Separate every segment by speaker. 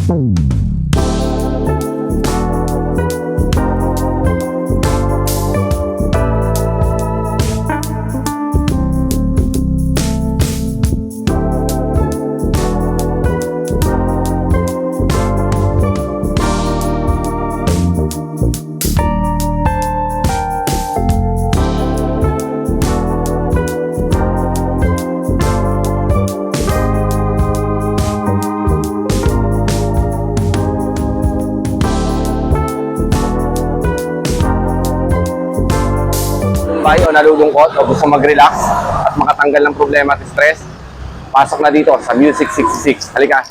Speaker 1: O nalulungkot o gusto mag-relax at makatanggal ng problema at stress, pasok na dito sa Music 66. Halika!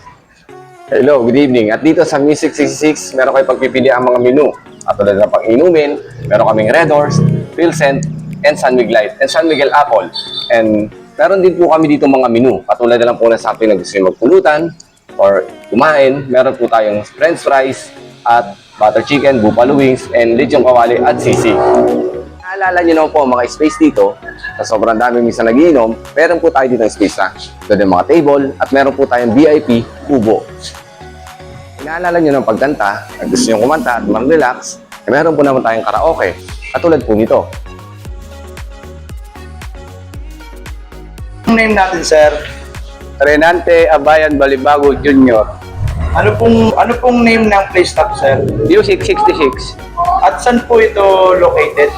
Speaker 1: Hello, good evening. At dito sa Music 66, meron kayo pagpipili ang mga menu. At tulad ng pang-inumin, meron kaming Red Horse, Pilsen, and San Miguel Light, and San Miguel Apple. And meron din po kami dito mga menu. Katulad na lang po na sa atin na gusto nyo magpulutan or kumain, meron po tayong french fries at butter chicken, buffalo wings, and lechong kawali at sisig. Naalala nyo naman po mga space dito, sa sobrang dami minsan nagiinom, meron po tayo dito ng space na doon yung mga table at meron po tayong VIP kubo. Naalala nyo ng pagkanta, at gusto nyo kumanta at mag-relax, meron po naman tayong karaoke, katulad po nito.
Speaker 2: Ang name natin, sir?
Speaker 3: Renante Abayan Balibago Jr.
Speaker 2: Ano pong name ng place stop, sir?
Speaker 3: Music 66.
Speaker 2: At saan po ito located?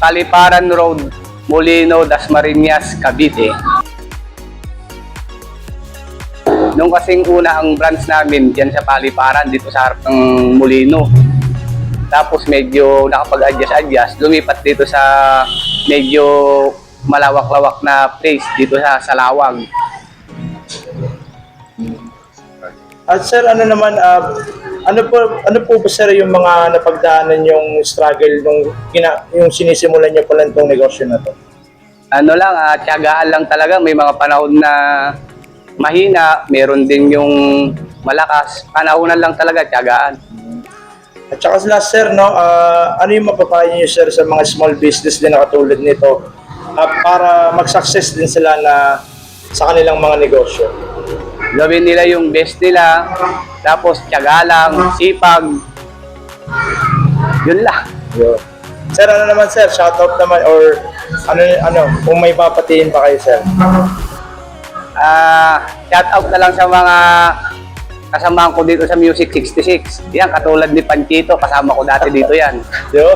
Speaker 3: Kaliparan Road, Molino, Dasmariñas, Cavite. Nung kasing una ang branch namin dyan sa Paliparan, dito sa harap ng Molino. Tapos medyo nakapag-adjust, lumipat dito sa medyo malawak-lawak na place dito sa Salawag.
Speaker 2: At sir, ano naman, ano po ba sir yung mga napagdaanan yung struggle yung sinisimulan niyo pala itong negosyo na to?
Speaker 3: Ano lang, tiyagaan lang talaga. May mga panahon na mahina, meron din yung malakas. Panahonan lang talaga, tiyagaan.
Speaker 2: At saka last sir, no, ano yung mapapayo niyo sir sa mga small business din na katulad nito para mag-success din sila na sa kanilang mga negosyo?
Speaker 3: Gawin nila yung best nila, tapos tiyaga lang, sipag. Yun lang.
Speaker 2: Sir, ano naman sir, shoutout naman or ano kung may papatiin pa kayo sir?
Speaker 3: Shoutout na lang sa mga kasamahan ko dito sa Music 66. Yan, katulad ni Panchito, kasama ko dati dito yan.
Speaker 2: Yo.